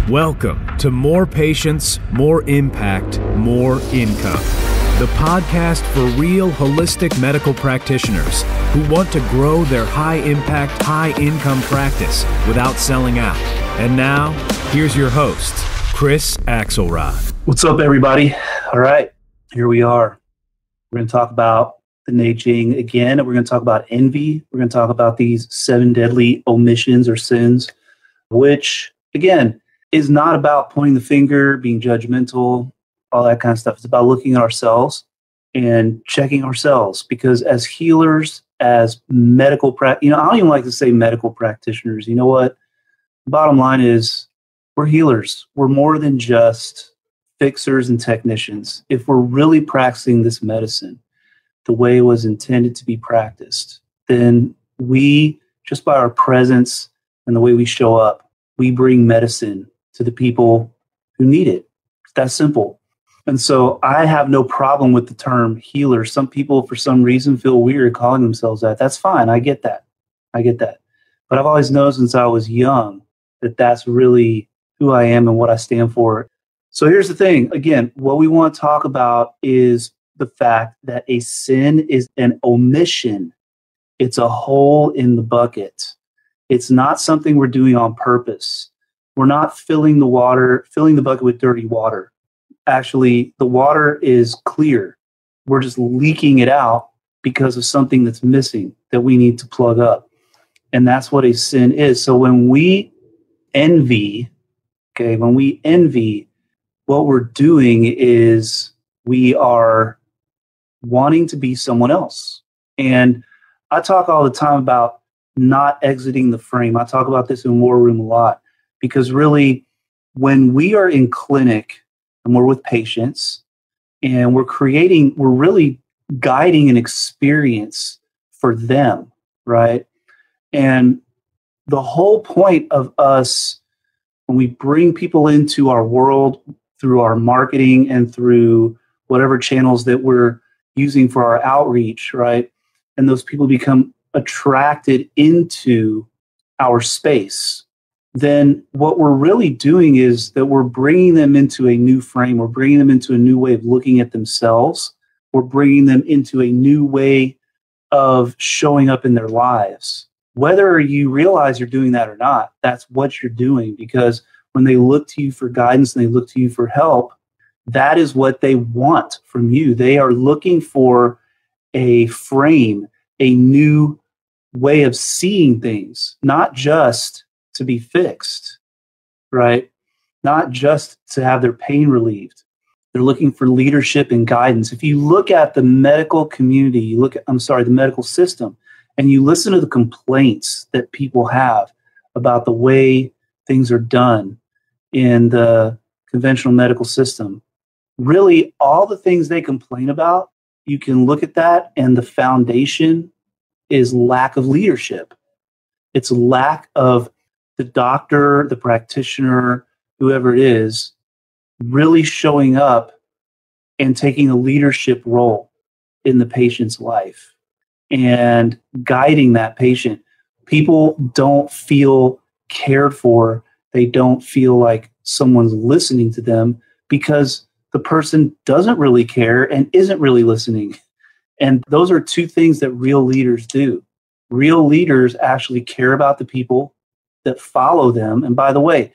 Welcome to More Patients, More Impact, More Income, the podcast for real holistic medical practitioners who want to grow their high-impact, high-income practice without selling out. And now, here's your host, Chris Axelrad. What's up, everybody? All right, here we are. We're going to talk about the I Ching again, and we're going to talk about envy. We're going to talk about these 7 deadly omissions or sins, which, again, is not about pointing the finger, being judgmental, all that kind of stuff. It's about looking at ourselves and checking ourselves, because as healers, as medical I don't even like to say medical practitioners. You know what? The bottom line is we're healers. We're more than just fixers and technicians. If we're really practicing this medicine the way it was intended to be practiced, then we, just by our presence and the way we show up, we bring medicine to the people who need it. It's that simple. And so I have no problem with the term healer. Some people, for some reason, feel weird calling themselves that. That's fine. I get that. But I've always known since I was young that that's really who I am and what I stand for. So here's the thing. Again, what we want to talk about is the fact that a sin is an omission. It's a hole in the bucket. It's not something we're doing on purpose. We're not filling the bucket with dirty water. Actually, the water is clear. We're just leaking it out because of something that's missing that we need to plug up. And that's what a sin is. So when we envy, what we're doing is we are wanting to be someone else. And I talk all the time about not exiting the frame. I talk about this in War Room a lot, because really, when we are in clinic and we're with patients and we're really guiding an experience for them, right? And the whole point of us, when we bring people into our world through our marketing and through whatever channels that we're using for our outreach, right? And those people become attracted into our space, then what we're really doing is that we're bringing them into a new frame. We're bringing them into a new way of looking at themselves. We're bringing them into a new way of showing up in their lives. Whether you realize you're doing that or not, that's what you're doing, because when they look to you for guidance and they look to you for help, that is what they want from you. They are looking for a frame, a new way of seeing things, not just to be fixed, right? Not just to have their pain relieved. They're looking for leadership and guidance. If you look at the medical community, the medical system, and you listen to the complaints that people have about the way things are done in the conventional medical system, really all the things they complain about, you can look at that, and the foundation is lack of leadership. It's lack of the doctor, the practitioner, whoever it is, really showing up and taking a leadership role in the patient's life and guiding that patient. People don't feel cared for. They don't feel like someone's listening to them because the person doesn't really care and isn't really listening. And those are 2 things that real leaders do. Real leaders actually care about the people that follow them. And by the way,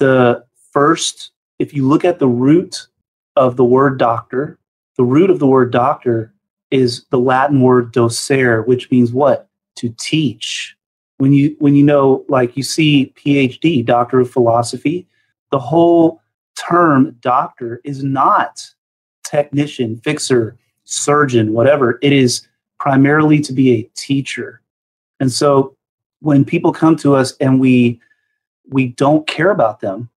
if you look at the root of the word doctor, the root of the word doctor is the Latin word docere, which means what? To teach. When you know, like you see PhD, Doctor of Philosophy, the whole term doctor is not technician, fixer, surgeon, whatever. It is primarily to be a teacher. And so when people come to us and we don't care about them,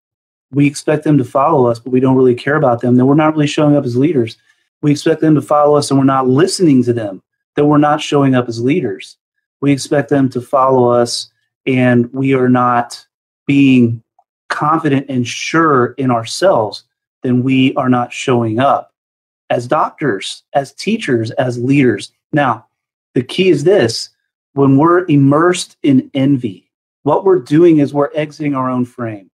we expect them to follow us, but we don't really care about them, then we're not really showing up as leaders. We expect them to follow us and we're not listening to them, then we're not showing up as leaders. We expect them to follow us and we are not being confident and sure in ourselves, then we are not showing up as doctors, as teachers, as leaders. Now, the key is this: when we're immersed in envy, what we're doing is we're exiting our own frame.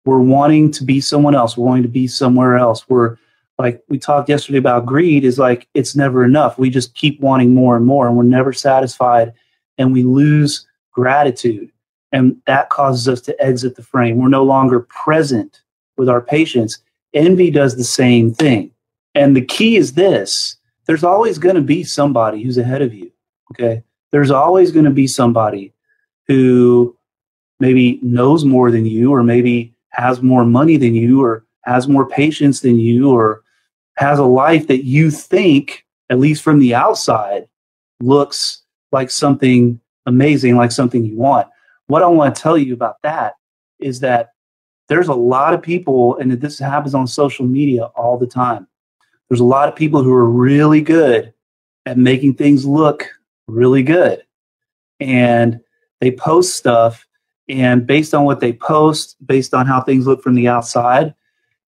We're wanting to be someone else. We're wanting to be somewhere else. We're like, we talked yesterday about greed is like, it's never enough. We just keep wanting more and more, and we're never satisfied, and we lose gratitude. And that causes us to exit the frame. We're no longer present with our patients. Envy does the same thing. And the key is this: there's always going to be somebody who's ahead of you. Okay. There's always going to be somebody who maybe knows more than you, or maybe has more money than you, or has more patience than you, or has a life that you think, at least from the outside, looks like something amazing, like something you want. What I want to tell you about that is that there's a lot of people, and this happens on social media all the time. There's a lot of people who are really good at making things look really good. And they post stuff, and based on what they post, based on how things look from the outside,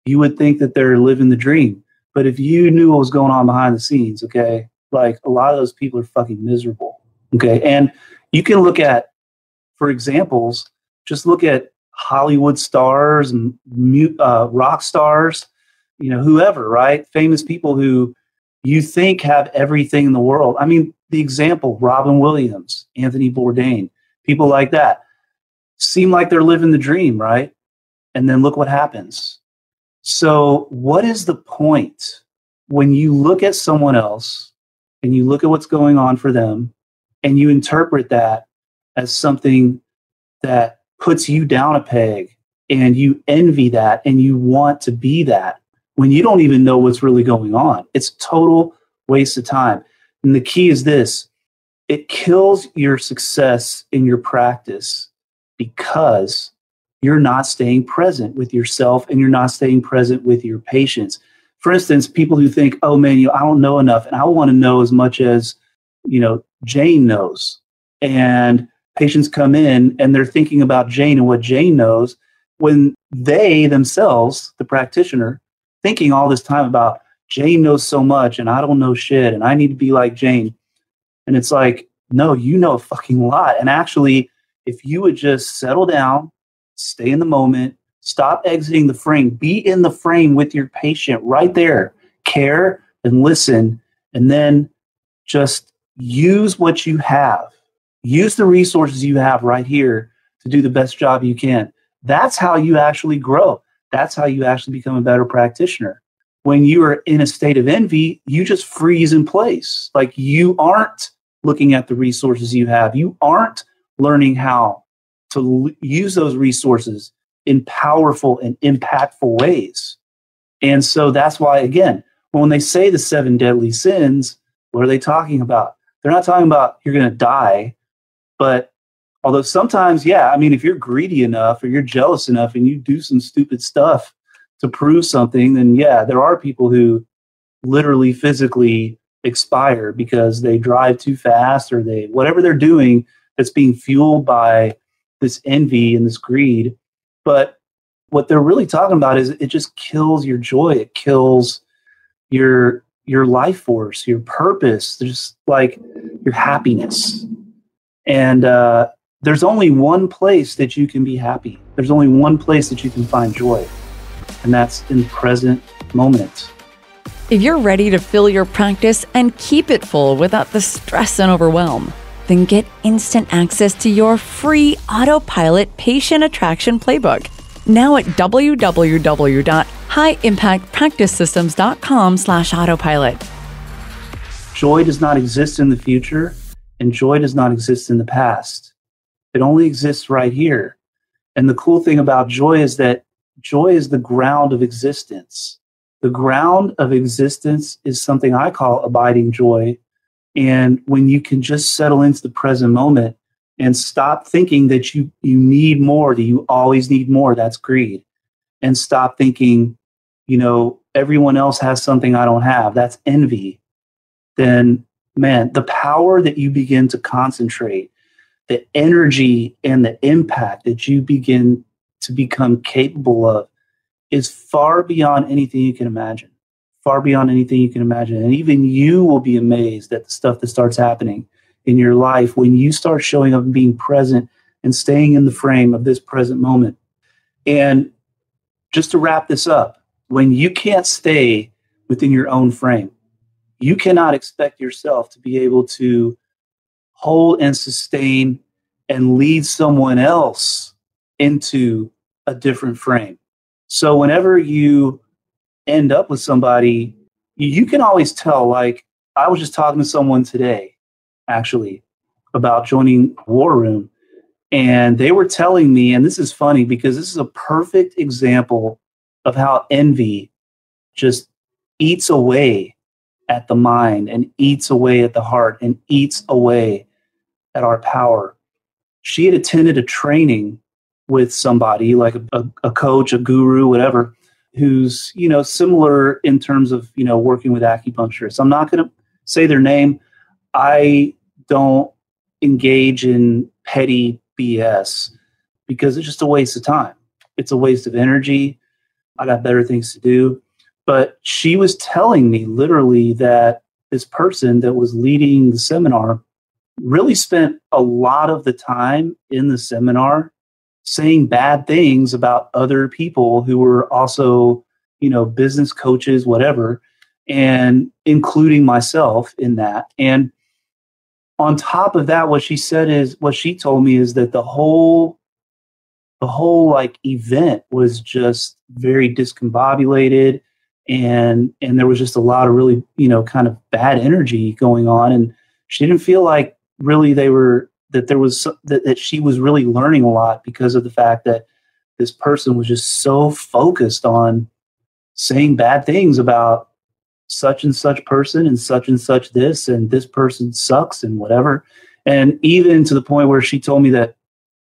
you would think that they're living the dream. But if you knew what was going on behind the scenes, okay, like a lot of those people are fucking miserable. Okay. And you can look at, for examples, just look at Hollywood stars and rock stars, whoever, right? Famous people who you think have everything in the world. I mean, the example, Robin Williams, Anthony Bourdain, people like that seem like they're living the dream, right? And then look what happens. So what is the point when you look at someone else and you look at what's going on for them and you interpret that as something that puts you down a peg, and you envy that and you want to be that when you don't even know what's really going on? It's a total waste of time. And the key is this: it kills your success in your practice because you're not staying present with yourself and you're not staying present with your patients. For instance, people who think, oh man, I don't know enough and I want to know as much as, Jane knows. And patients come in and they're thinking about Jane and what Jane knows, when they themselves, the practitioner, thinking all this time about Jane knows so much and I don't know shit and I need to be like Jane. And it's like, no, you know a fucking lot. And actually, if you would just settle down, stay in the moment, stop exiting the frame, be in the frame with your patient right there, care and listen, and then just use what you have. Use the resources you have right here to do the best job you can. That's how you actually grow. That's how you actually become a better practitioner. When you are in a state of envy, you just freeze in place. Like you aren't looking at the resources you have. You aren't learning how to use those resources in powerful and impactful ways. And so that's why, again, when they say the 7 deadly sins, what are they talking about? They're not talking about you're going to die. But although sometimes, yeah, I mean, if you're greedy enough or you're jealous enough and you do some stupid stuff to prove something, then yeah, there are people who literally physically expire because they drive too fast, or whatever they're doing that's being fueled by this envy and this greed. But what they're really talking about is it just kills your joy. It kills your life force, your purpose, just like your happiness. And there's only one place that you can be happy. There's only one place that you can find joy, and that's in the present moment. If you're ready to fill your practice and keep it full without the stress and overwhelm, then get instant access to your free autopilot patient attraction playbook now at www.highimpactpracticesystems.com/autopilot. Joy does not exist in the future, and joy does not exist in the past. It only exists right here. And the cool thing about joy is that joy is the ground of existence. The ground of existence is something I call abiding joy. And when you can just settle into the present moment and stop thinking that you need more, that you always need more, that's greed. And stop thinking, everyone else has something I don't have, that's envy. Then, man, the power that you begin to concentrate, the energy and the impact that you begin to become capable of is far beyond anything you can imagine. Far beyond anything you can imagine. And even you will be amazed at the stuff that starts happening in your life when you start showing up and being present and staying in the frame of this present moment. And just to wrap this up, when you can't stay within your own frame, you cannot expect yourself to be able to hold and sustain and lead someone else into a different frame. So whenever you end up with somebody, you can always tell. Like, I was just talking to someone today, actually, about joining War Room. And they were telling me, and this is funny because this is a perfect example of how envy just eats away at the mind and eats away at the heart and eats away at our power. She had attended a training with somebody like a coach, a guru, whatever, who's, similar in terms of, working with acupuncturists. I'm not going to say their name. I don't engage in petty BS because it's just a waste of time. It's a waste of energy. I got better things to do. But she was telling me literally that this person that was leading the seminar really spent a lot of the time in the seminar saying bad things about other people who were also, business coaches, whatever, and including myself in that. And on top of that, what she told me is that the whole like event was just very discombobulated, and there was just a lot of really, kind of bad energy going on. And she didn't feel like really that she was really learning a lot because of the fact that this person was just so focused on saying bad things about such and such person and such this, and this person sucks and whatever. And even to the point where she told me that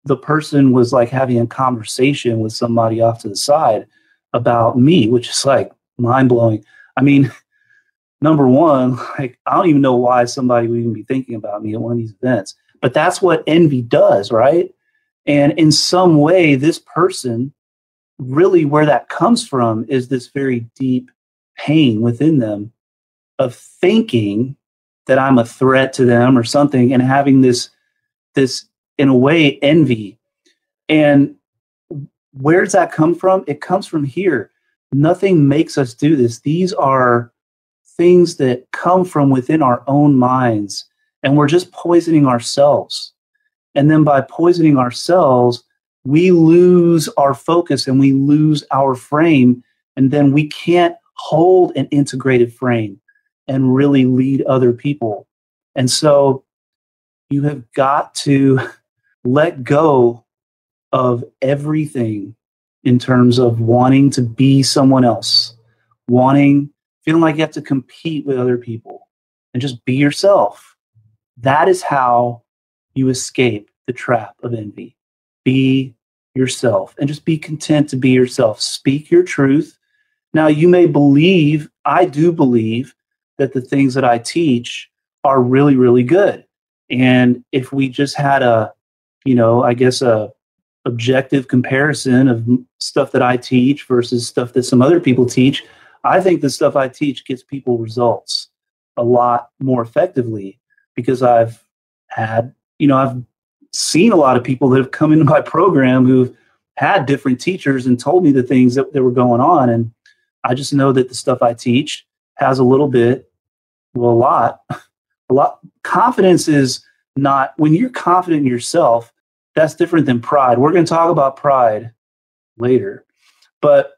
the person was like having a conversation with somebody off to the side about me, which is like mind blowing. I mean, number one, like, I don't even know why somebody would even be thinking about me at one of these events, but that's what envy does, right? And in some way, this person, really where that comes from is this very deep pain within them of thinking that I'm a threat to them or something, and having this in a way envy. And where does that come from? It comes from here. Nothing makes us do this. These are things that come from within our own minds, and we're just poisoning ourselves. And then by poisoning ourselves, we lose our focus and we lose our frame, and then we can't hold an integrated frame and really lead other people. And so you have got to let go of everything in terms of wanting to be someone else, feeling like you have to compete with other people, and just be yourself. That is how you escape the trap of envy. Be yourself and just be content to be yourself. Speak your truth. Now, you may believe, I do believe, that the things that I teach are really, really good. And if we just had a objective comparison of stuff that I teach versus stuff that some other people teach, I think the stuff I teach gets people results a lot more effectively, because I've seen a lot of people that have come into my program who've had different teachers and told me the things that were going on. And I just know that the stuff I teach has a lot. Confidence is not, when you're confident in yourself, that's different than pride. We're going to talk about pride later, but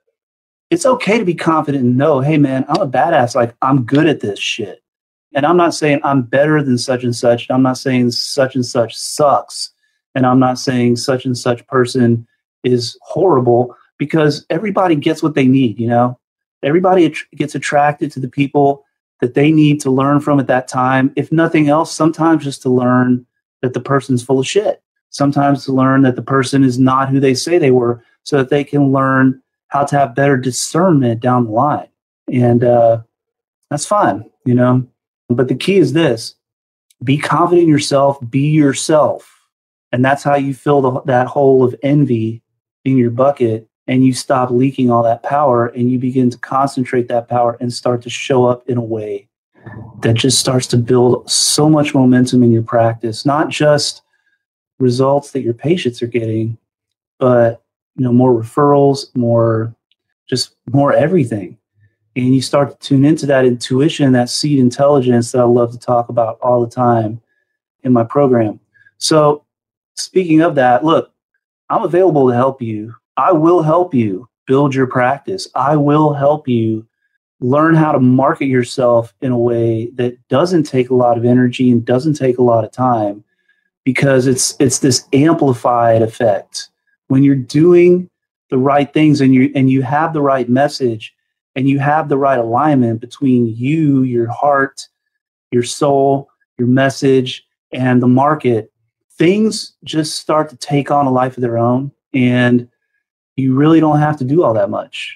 it's okay to be confident and know, hey man, I'm a badass. Like, I'm good at this shit. And I'm not saying I'm better than such and such. I'm not saying such and such sucks. And I'm not saying such and such person is horrible, because everybody gets what they need, Everybody gets attracted to the people that they need to learn from at that time. If nothing else, sometimes just to learn that the person's full of shit. Sometimes to learn that the person is not who they say they were, so that they can learn how to have better discernment down the line. And that's fine, But the key is this: be confident in yourself, be yourself. And that's how you fill that hole of envy in your bucket, and you stop leaking all that power, and you begin to concentrate that power and start to show up in a way that just starts to build so much momentum in your practice. Not just results that your patients are getting, but more referrals, more just more everything. And you start to tune into that intuition, that seed intelligence that I love to talk about all the time in my program. So speaking of that, look, I'm available to help you. I will help you build your practice. I will help you learn how to market yourself in a way that doesn't take a lot of energy and doesn't take a lot of time, because it's this amplified effect. When you're doing the right things and you have the right message and you have the right alignment between you, your heart, your soul, your message, and the market, things just start to take on a life of their own, and you really don't have to do all that much.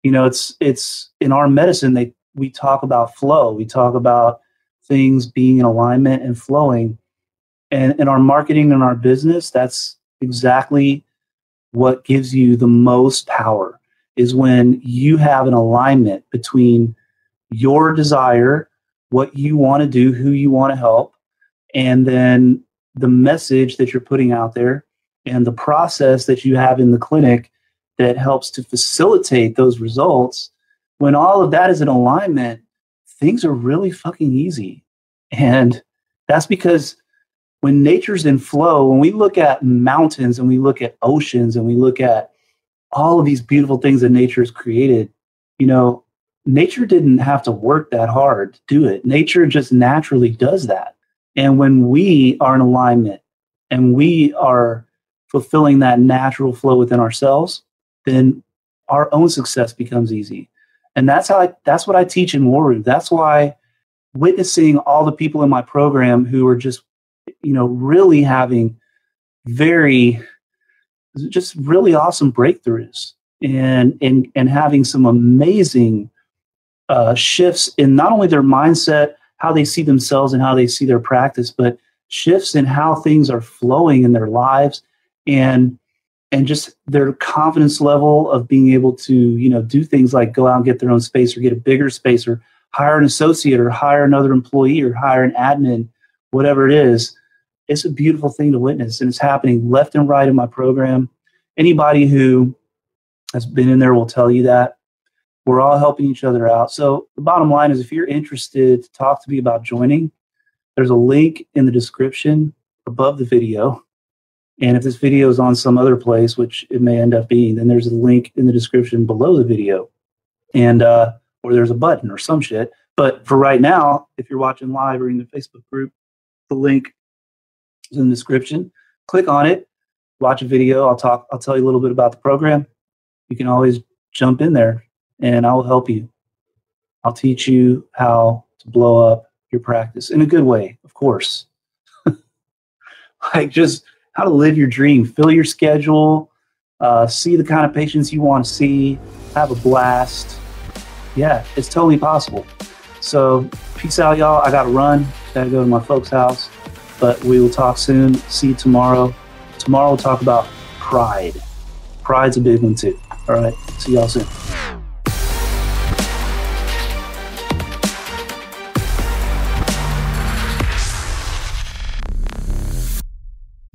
You know, it's in our medicine, we talk about flow. We talk about things being in alignment and flowing. And in our marketing and our business, that's exactly what gives you the most power, is when you have an alignment between your desire, what you want to do, who you want to help, and then the message that you're putting out there and the process that you have in the clinic that helps to facilitate those results. When all of that is in alignment, things are really fucking easy. And that's because when nature's in flow, when we look at mountains and we look at oceans and we look at all of these beautiful things that nature has created, you know, nature didn't have to work that hard to do it. Nature just naturally does that. And when we are in alignment and we are fulfilling that natural flow within ourselves, then our own success becomes easy. And that's what I teach in War Room. That's why witnessing all the people in my program who are just, you know, really having really awesome breakthroughs and having some amazing shifts in not only their mindset, how they see themselves and how they see their practice, but shifts in how things are flowing in their lives and just their confidence level of being able to, you know, do things like go out and get their own space or get a bigger space or hire an associate or hire another employee or hire an admin, whatever it is. It's a beautiful thing to witness, and it's happening left and right in my program. Anybody who has been in there will tell you that. We're all helping each other out. So the bottom line is, if you're interested to talk to me about joining, there's a link in the description above the video. And if this video is on some other place, which it may end up being, then there's a link in the description below the video, and or there's a button or some shit. But for right now, if you're watching live or in the Facebook group, the link is in the description. Click on it, watch a video. I'll tell you a little bit about the program. You can always jump in there, and I will help you. I'll teach you how to blow up your practice in a good way, of course. Like just how to live your dream, fill your schedule, see the kind of patients you want to see, have a blast. Yeah, it's totally possible. So peace out, y'all. I got to run. Got to go to my folks' house. But we will talk soon. See you tomorrow. Tomorrow we'll talk about pride. Pride's a big one too. All right. See y'all soon.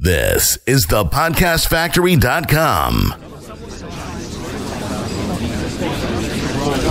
This is thepodcastfactory.com.